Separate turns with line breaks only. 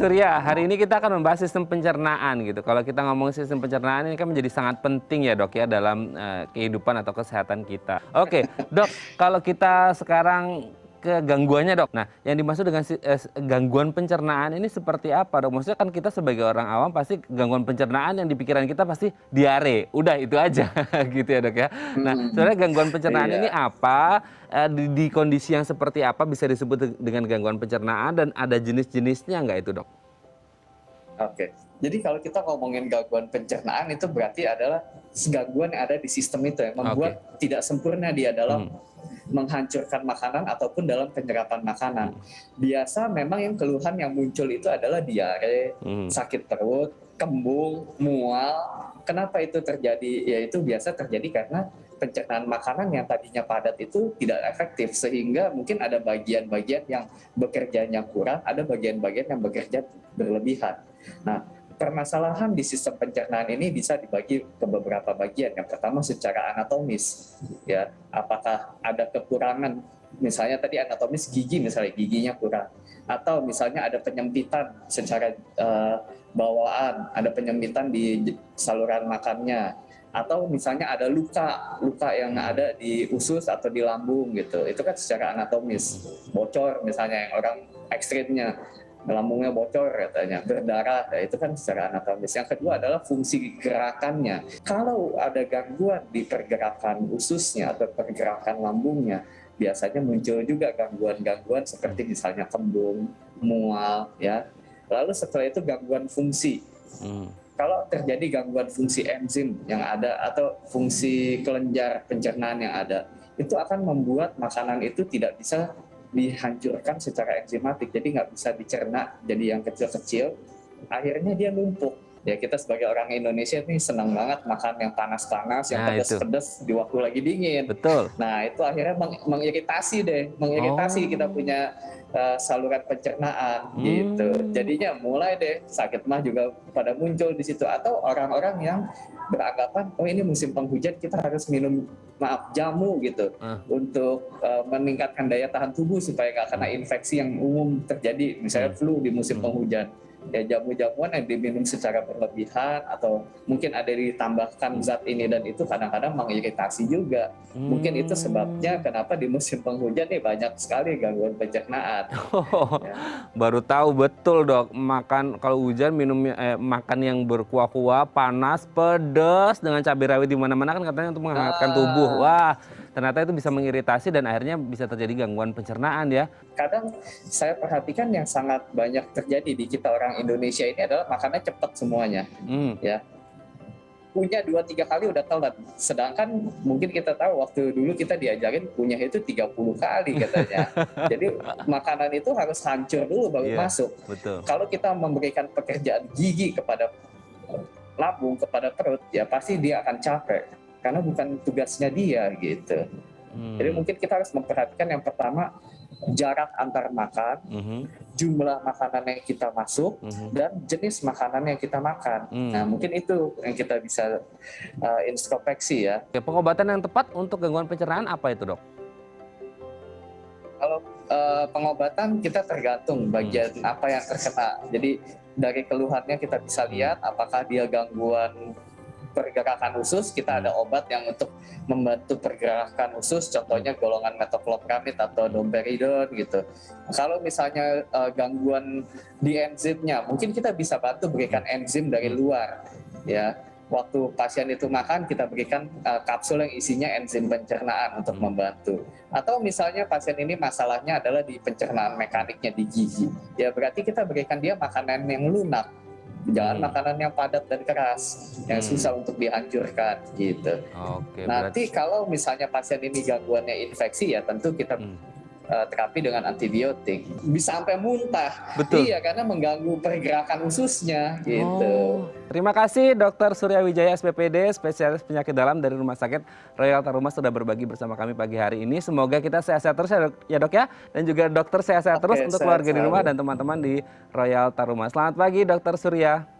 Surya, hari ini kita akan membahas sistem pencernaan gitu. Kalau kita ngomong sistem pencernaan ini kan menjadi sangat penting ya dok ya dalam kehidupan atau kesehatan kita. Oke dok, kalau kita sekarang ke gangguannya dok. Nah yang dimaksud dengan gangguan pencernaan ini seperti apa dok? Maksudnya kan kita sebagai orang awam pasti gangguan pencernaan yang di pikiran kita pasti diare. Udah itu aja gitu ya dok ya. Nah sebenarnya gangguan pencernaan ini apa? Di kondisi yang seperti apa bisa disebut dengan gangguan pencernaan dan ada jenis-jenisnya nggak itu dok?
Oke, jadi kalau kita ngomongin gangguan pencernaan itu berarti adalah gangguan yang ada di sistem itu yang membuat tidak sempurna dia dalam menghancurkan makanan ataupun dalam penyerapan makanan. Biasa memang yang keluhan yang muncul itu adalah diare, sakit perut, kembung, mual. Kenapa itu terjadi? Ya itu biasa terjadi karena pencernaan makanan yang tadinya padat itu tidak efektif sehingga mungkin ada bagian-bagian yang bekerjanya kurang, ada bagian-bagian yang bekerja berlebihan. Nah, permasalahan di sistem pencernaan ini bisa dibagi ke beberapa bagian. Yang pertama secara anatomis, ya, apakah ada kekurangan, misalnya tadi anatomis gigi, misalnya giginya kurang, atau misalnya ada penyempitan secara bawaan, ada penyempitan di saluran makannya, atau misalnya ada luka yang ada di usus atau di lambung gitu. Itu kan secara anatomis, bocor misalnya yang orang ekstrimnya. Lambungnya bocor katanya, berdarah, ya itu kan secara anatomis. Yang kedua adalah fungsi gerakannya. Kalau ada gangguan di pergerakan ususnya atau pergerakan lambungnya, biasanya muncul juga gangguan-gangguan seperti misalnya kembung, mual, ya. Lalu setelah itu gangguan fungsi. Kalau terjadi gangguan fungsi enzim yang ada atau fungsi kelenjar pencernaan yang ada, itu akan membuat makanan itu tidak bisa dihancurkan secara enzimatik, jadi nggak bisa dicerna jadi yang kecil-kecil, akhirnya dia numpuk. Ya kita sebagai orang Indonesia ini senang banget makan yang panas-panas, yang pedas-pedas di waktu lagi dingin.
Betul.
Nah itu akhirnya mengiritasi kita punya saluran pencernaan gitu. Jadinya mulai deh sakit mah juga pada muncul di situ. Atau orang-orang yang beranggapan oh ini musim penghujan kita harus minum jamu gitu untuk meningkatkan daya tahan tubuh supaya nggak kena infeksi yang umum terjadi misalnya flu di musim penghujan. Ya jamu-jamuan yang diminum secara berlebihan atau mungkin ada ditambahkan zat ini dan itu kadang-kadang mengiritasi juga. Mungkin itu sebabnya kenapa di musim penghujan nih banyak sekali gangguan pencernaan.
Baru tahu betul dok, makan kalau hujan makan yang berkuah-kuah, panas, pedas dengan cabai rawit di mana-mana kan katanya untuk menghangatkan tubuh. Wah, ternyata itu bisa mengiritasi dan akhirnya bisa terjadi gangguan pencernaan ya.
Kadang saya perhatikan yang sangat banyak terjadi di kita orang Indonesia ini adalah makannya cepat semuanya, ya. Punya 2-3 kali udah telat. Sedangkan mungkin kita tahu waktu dulu kita diajarin punya itu 30 kali katanya. Jadi makanan itu harus hancur dulu baru masuk.
Betul.
Kalau kita memberikan pekerjaan gigi kepada lambung, kepada perut, ya pasti dia akan capek. Karena bukan tugasnya dia gitu. Jadi mungkin kita harus memperhatikan yang pertama jarak antar makan, jumlah makanan yang kita masuk, dan jenis makanan yang kita makan. Nah mungkin itu yang kita bisa introspeksi ya.
Pengobatan yang tepat untuk gangguan pencernaan apa itu dok?
Kalau pengobatan kita tergantung bagian apa yang terkena. Jadi dari keluhannya kita bisa lihat apakah dia gangguan pergerakan usus, kita ada obat yang untuk membantu pergerakan usus, contohnya golongan metoclopramid atau domperidone gitu. Kalau misalnya gangguan di enzimnya, mungkin kita bisa bantu berikan enzim dari luar, ya. Waktu pasien itu makan, kita berikan kapsul yang isinya enzim pencernaan untuk membantu. Atau misalnya pasien ini masalahnya adalah di pencernaan mekaniknya di gigi, ya berarti kita berikan dia makanan yang lunak. Jangan makanan yang padat dan keras, yang susah untuk dihancurkan gitu. Nanti kalau misalnya pasien ini gangguannya infeksi ya tentu kita terapi dengan antibiotik. Bisa sampai muntah.
Betul.
Iya, karena mengganggu pergerakan ususnya gitu.
Terima kasih Dr. Surya Wijaya SPPD, spesialis penyakit dalam dari Rumah Sakit Royal Taruma sudah berbagi bersama kami pagi hari ini. Semoga kita sehat-sehat terus ya dok ya. Dan juga dokter sehat-sehat terus untuk keluarga di rumah dan teman-teman di Royal Taruma. Selamat pagi Dr. Surya.